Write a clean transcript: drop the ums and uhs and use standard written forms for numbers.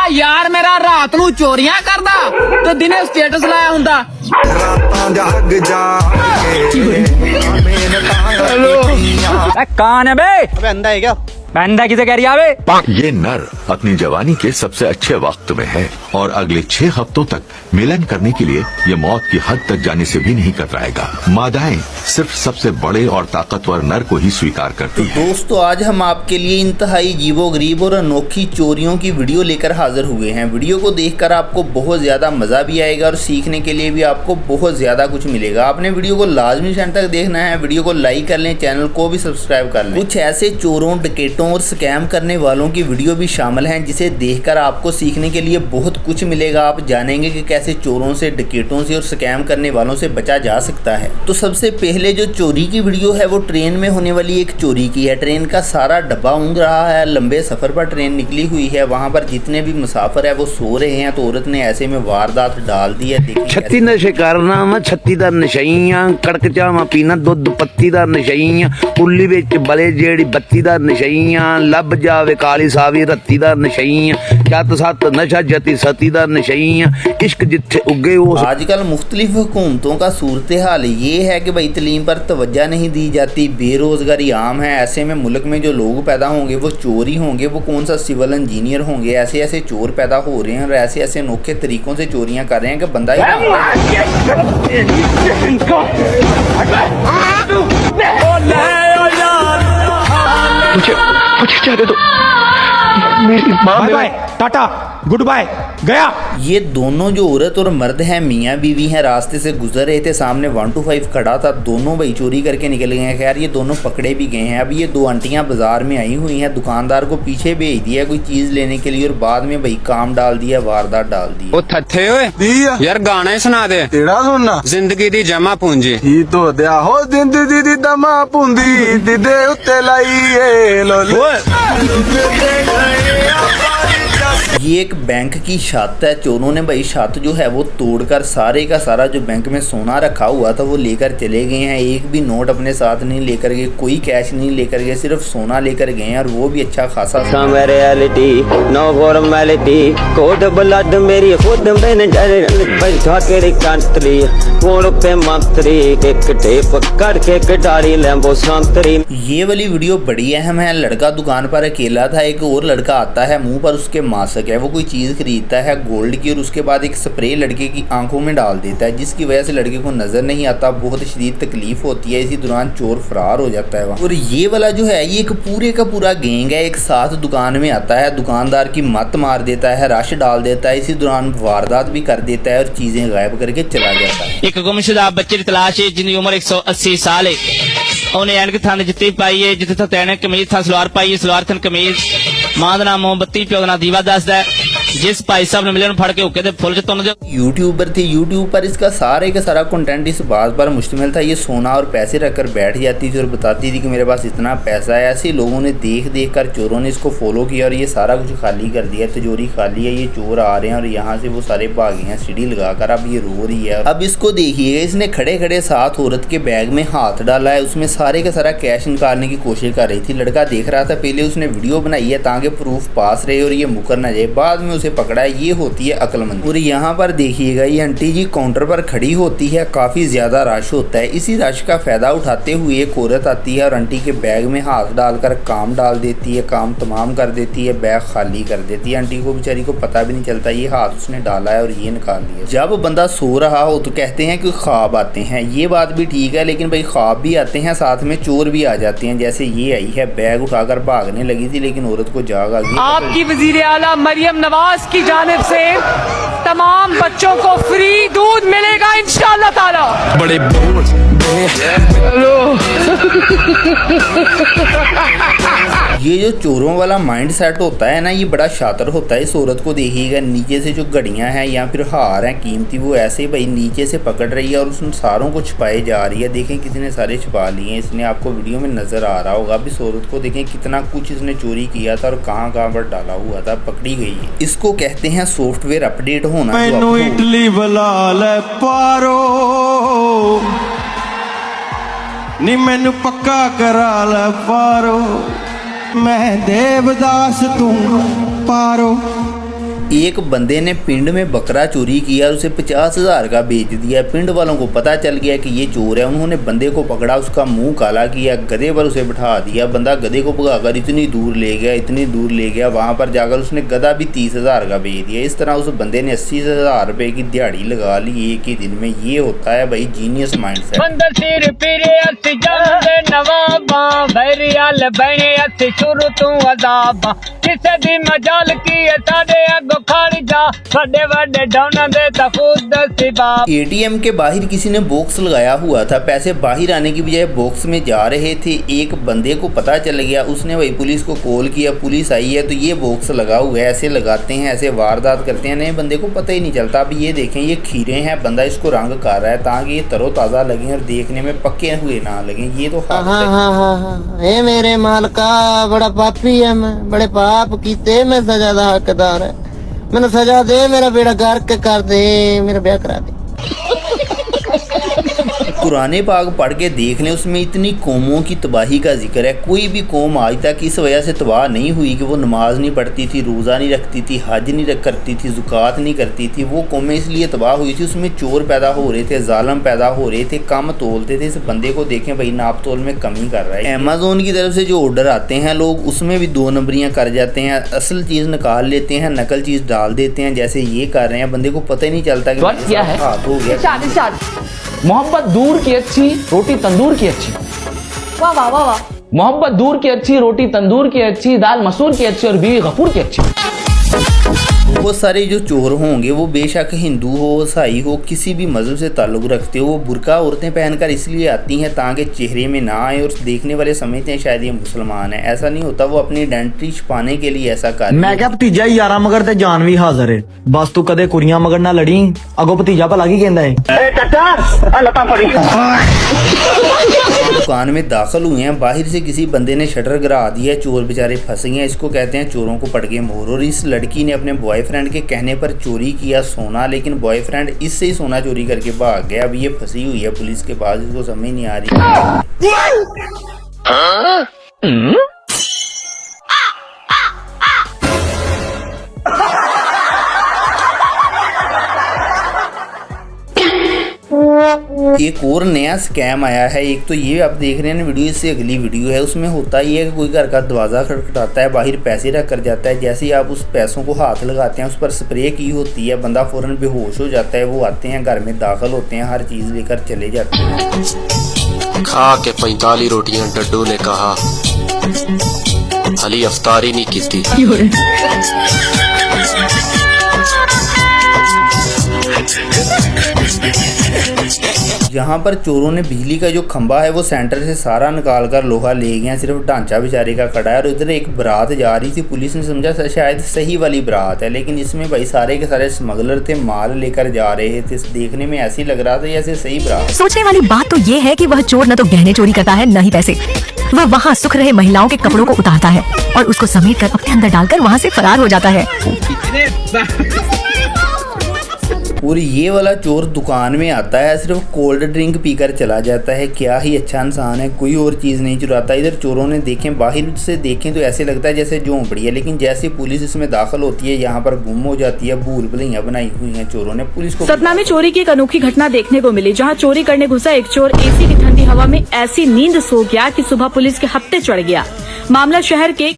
यार मेरा रात नू चोरियां करदा ते दिने स्टेटस लाया हुंदा। कौन है बे? अबे अंधा है क्या? बंदा किसे कह रही है? ये नर अपनी जवानी के सबसे अच्छे वक्त में है और अगले 6 हफ्तों तक मिलन करने के लिए ये मौत की हद तक जाने से भी नहीं कतराएगा। मादाएं सिर्फ सबसे बड़े और ताकतवर नर को ही स्वीकार करती हैं। दोस्तों आज हम आपके लिए इंतहाई अजीबोगरीब और अनोखी चोरियों की वीडियो लेकर हाजिर हुए हैं। वीडियो को देखकर आपको बहुत ज्यादा मजा भी आएगा और सीखने के लिए भी आपको बहुत ज्यादा कुछ मिलेगा। आपने वीडियो को लाजमी एंड तक देखना है। वीडियो को लाइक कर लें, चैनल को भी सब्सक्राइब कर लें। कुछ ऐसे चोरों, डकैतों और स्कैम करने वालों की वीडियो भी शामिल हैं जिसे देखकर आपको सीखने के लिए बहुत कुछ मिलेगा। आप जानेंगे कि कैसे चोरों से, डकैतों से और स्कैम करने वालों से बचा जा सकता है। तो सबसे पहले जो चोरी की वीडियो है वो ट्रेन में होने वाली एक चोरी की है। ट्रेन का सारा डब्बा ऊँग रहा है, लंबे सफर पर ट्रेन निकली हुई है। वहाँ पर जितने भी मुसाफिर है वो सो रहे हैं, तो औरत ने ऐसे में वारदात डाल दी है। 36 नशे करना मैं 36 दा नशइयां, कड़क चावा पीना, दुध पत्ती दा नशइयां, पुल्ली विच बले जेड़ी बत्ती दा नशइयां, लब जावे काली सावी रत्ती दा नशइयां, जत सत नशा जति सती दा नशइयां, इश्क जिथे उगे वो। आजकल मुख्तलिफ हुकूमतों का सूरत हाल ये है कि भाई तलीम पर तवज्जो नहीं दी जाती, बेरोजगारी आम है। ऐसे में मुल्क में जो लोग पैदा होंगे वो चोर ही होंगे। वो कौन सा सिविल इंजीनियर होंगे। ऐसे ऐसे चोर पैदा हो रहे हैं और ऐसे ऐसे अनोखे तरीकों से चोरियां कर रहे हैं कि बंदा ही मुझे चाहे तो मेरी माँ बाय टाटा गुड बाय गया। ये दोनों जो औरत और मर्द हैं मियाँ बीवी हैं, रास्ते से गुजर रहे थे। सामने 1 to 5 खड़ा था। दोनों भाई चोरी करके निकल गए हैं। खैर ये दोनों पकड़े भी गए हैं। अब ये 2 आंटियाँ बाजार में आई हुई हैं। दुकानदार को पीछे भेज दिया कोई चीज लेने के लिए और बाद में भाई काम डाल दिया, वारदात डाल दी। ओ थथे ओए यार गाना ही सुना दे। तेरा सुनना जिंदगी दी जमा पूंजी ही तो दिया हो जिंदगी दी दमा पूंदी दिदे उत्ते लाइए लोले। ये एक बैंक की छत है। चोरों ने भाई छत जो है वो तोड़कर सारे का सारा जो बैंक में सोना रखा हुआ था वो लेकर चले गए हैं। एक भी नोट अपने साथ नहीं लेकर गए, कोई कैश नहीं लेकर गए, सिर्फ सोना लेकर गए हैं और वो भी अच्छा खासा। रियलिटी नो फॉर्मेलिटी कोड ब्लड मेरी खुद मैंने बैठा के कंट्री कोड पे मंत्री एक टेप करके कटारी लैम्बो संतरी। ये वाली वीडियो बड़ी अहम है। लड़का दुकान पर अकेला था। एक और लड़का आता है, मुंह पर उसके मास्क है। वो कोई चीज खरीदता है गोल्ड की और उसके बाद एक स्प्रे लड़के की आंखों में डाल देता है जिसकी वजह से लड़के को नजर नहीं आता। बहुत शदीद तकलीफ होती है। इसी दौरान चोर फरार हो जाता है। और ये वाला जो है ये एक पूरे का पूरा गैंग है। एक साथ दुकान में आता है, दुकानदार की मत मार देता है, रश डाल देता है। इसी दौरान वारदात भी कर देता है और चीजें गायब करके चला जाता है। एक गुमशुदा बच्चे की तलाश है जिनकी उम्र 180 साल है। उन्हें एनक थाने जुत्ती पाई है, जिथे था तैने कमीज था सलवार पाई है, सलवार थन कमीज। मां दा नाम मोमबत्ती, प्यो दा नाम दीवा दसदा है। जिस भाई साहब ने मिले फड़ के हुक्के दे फुल च तुम दे। यूट्यूबर थे। यूट्यूब पर इसका सारे का सारा कंटेंट इस बात पर मुश्तमिल था। ये सोना और पैसे रखकर बैठ जाती थी और बताती थी कि मेरे पास इतना पैसा है। ऐसे लोगों ने देख देख कर चोरों ने इसको फॉलो किया और ये सारा कुछ खाली कर दिया। तिजोरी खाली है, ये चोर आ रहे हैं और यहाँ से वो सारे भागे हैं सीढ़ी लगाकर। अब ये रो रही है। अब इसको देखिएगा, इसने खड़े खड़े साथ औरत के बैग में हाथ डाला है। उसमें सारे का सारा कैश निकालने की कोशिश कर रही थी। लड़का देख रहा था। पहले उसने वीडियो बनाई है ताकि प्रूफ पास रहे और ये मुकर न जाए। बाद में उसे पकड़ा है। ये होती है अक्लमंदी। और यहाँ पर देखिएगा ये आंटी जी काउंटर पर खड़ी होती है। काफी ज्यादा रश होता है। इसी रश का फायदा उठाते हुए एक औरत आती है और आंटी के बैग में हाथ डालकर काम डाल देती है, काम तमाम कर देती है, बैग खाली कर देती है। आंटी को बेचारी को पता भी नहीं चलता ये हाथ उसने डाला है और ये निकाल लिया। जब बंदा सो रहा हो तो कहते हैं कि ख्वाब आते हैं। ये बात भी ठीक है, लेकिन भाई ख्वाब भी आते हैं, साथ में चोर भी आ जाते हैं। जैसे ये आई है, बैग उठाकर भागने लगी थी लेकिन औरत को जाग आ गई। आपकी वजीर आला मरियम नवाज की जानिब से तमाम बच्चों को फ्री दूध मिलेगा इंशाअल्लाह ताला। बड़े ये जो चोरों वाला माइंड सेट होता है ना, ये बड़ा शातिर होता है। इस औरत को देखिएगा, नीचे से जो घड़ियां हैं या फिर हार हैं कीमती, वो ऐसे भाई नीचे से पकड़ रही है और उन सारों को छुपाए जा रही है। देखें कितने सारे छुपा लिए हैं इसने, आपको वीडियो में नजर आ रहा होगा। अब इस औरत को देखें कितना कुछ इसने चोरी किया था और कहाँ कहाँ पर डाला हुआ था। पकड़ी गई है। इसको कहते हैं सॉफ्टवेयर अपडेट होना। मैनू इटली बुला ले पारो नी, मैनू पक्का करा ले पारो, मैं देवदास तू पारो। एक बंदे ने पिंड में बकरा चोरी किया और उसे 50,000 का बेच दिया। पिंड वालों को पता चल गया कि ये चोर है। उन्होंने बंदे को पकड़ा, उसका मुंह काला किया, गधे पर उसे बिठा दिया। बंदा गधे को भगाकर इतनी दूर ले गया, वहाँ पर जाकर उसने गधा भी 30,000 का बेच दिया। इस तरह उस बंदे ने 80,000 रुपए की दिहाड़ी लगा ली एक ही दिन में। ये होता है भाई जीनियस माइंडसेट। एटीएम के बाहर किसी ने बॉक्स लगाया हुआ था, पैसे बाहर आने की बजाय बॉक्स में जा रहे थे। एक बंदे को पता चल गया, उसने भाई पुलिस को कॉल किया, पुलिस आई है तो ये बॉक्स लगा हुआ है, ऐसे लगाते हैं, ऐसे वारदात करते हैं। नए बंदे को पता ही नहीं चलता। अब ये देखें, ये खीरे हैं, बंदा इसको रंग कर रहा है ताकि ये तरोताज़ा लगे और देखने में पक्के हुए ना लगे। ये तो ये मेरे मालका बड़ा पापी है, मैं बड़े पाप कीते, मैं सजा दा हकदार है, मैंने सजा दे, मेरा बेड़ा गर्क कर दे, मेरा ब्याह करा दे। कुरान पाक पढ़ के देख लें, उसमें इतनी कौमों की तबाही का जिक्र है। कोई भी कौम आज तक इस वजह से तबाह नहीं हुई कि वो नमाज नहीं पढ़ती थी, रोज़ा नहीं रखती थी, हज नहीं करती थी, ज़ुकात नहीं करती थी। वो कौमें इसलिए तबाह हुई थी, उसमें चोर पैदा हो रहे थे, जालिम पैदा हो रहे थे, कम तोलते थे। इस बंदे को देखें भाई, नाप तोल में कमी कर रहा है। अमेज़ोन की तरफ से जो ऑर्डर आते हैं लोग, उसमें भी 2 नंबरियाँ कर जाते हैं, असल चीज़ निकाल लेते हैं, नकल चीज़ डाल देते हैं, जैसे ये कर रहे हैं। बंदे को पता ही नहीं चलता कि क्या है? हाथ हो गया। मोहब्बत दूर की अच्छी, रोटी तंदूर की अच्छी। वाह वाह वाह वाह। मोहब्बत दूर की अच्छी, रोटी तंदूर की अच्छी, दाल मसूर की अच्छी और बीवी गफूर की अच्छी। बहुत सारे जो चोर होंगे वो बेशक हिंदू हो, ईसाई हो, किसी भी मजहब से ताल्लुक़ रखते हो। वो बुर्का औरतें पहनकर इसलिए आती हैं ताकि चेहरे में ना आए और देखने वाले समझते हैं शायद ये मुसलमान है। ऐसा नहीं होता, वो अपनी आइडेंटिटी छुपाने के लिए ऐसा कर। मैं क्या भतीजा यारा मगर ते जान भी हाजिर है, बस तू कदे कुड़ियां मगर ना लड़ी, अगो भतीजा भला की कहंदा है। दुकान में दाखिल हुए हैं, बाहर से किसी बंदे ने शटर गिरा दिया, चोर बेचारे फंस गए हैं। इसको कहते हैं चोरों को पड़ गए मोर। और इस लड़की ने अपने बॉयफ्रेंड के कहने पर चोरी किया सोना, लेकिन बॉयफ्रेंड इससे ही सोना चोरी करके भाग गया। अब ये फंसी हुई है पुलिस के पास, इसको समझ नहीं आ रही। एक और नया स्कैम आया है। एक तो ये आप देख रहे हैं वीडियो, इससे अगली वीडियो है। उसमें होता ये है कि कोई घर का दरवाज़ा खटखटाता है, बाहर पैसे रख कर जाता है। जैसे ही आप उस पैसों को हाथ लगाते हैं, उस पर स्प्रे की होती है, बंदा फ़ौरन बेहोश हो जाता है। वो आते हैं, घर में दाखिल होते हैं, हर चीज़ लेकर चले जाते हैं। खा के 45 रोटियां डड्डू ने कहा, हली अफ्तारी नहीं की थी। यहाँ पर चोरों ने बिजली का जो खंभा है वो सेंटर से सारा निकाल कर लोहा ले गए, सिर्फ ढांचा बेचारे का खड़ा है। और इधर एक बारात जा रही थी, पुलिस ने समझा शायद सही वाली बारात है, लेकिन इसमें भाई सारे के सारे स्मगलर थे, माल लेकर जा रहे थे। देखने में ऐसे लग रहा था जैसे सही बारात। सोचने वाली बात तो ये है कि वह चोर न तो गहने चोरी करता है न ही पैसे। वह वहाँ सुख रहे महिलाओं के कपड़ों को उतारता है और उसको समेट कर अपने अंदर डालकर वहाँ से फरार हो जाता है। और ये वाला चोर दुकान में आता है, सिर्फ कोल्ड ड्रिंक पीकर चला जाता है। क्या ही अच्छा इंसान है, कोई और चीज़ नहीं चुराता। इधर चोरों ने देखें, बाहर से देखें तो ऐसे लगता है जैसे झोंपड़ी है, लेकिन जैसे पुलिस इसमें दाखिल होती है यहाँ पर गुम हो जाती है। भूल भुलैया बनाई हुई हैं चोरों ने। पुलिस को सतना में चोरी की एक अनोखी घटना देखने को मिली, जहाँ चोरी करने घुसा एक चोर एसी की ठंडी हवा में ऐसी नींद सो गया कि सुबह पुलिस के हत्थे चढ़ गया। मामला शहर के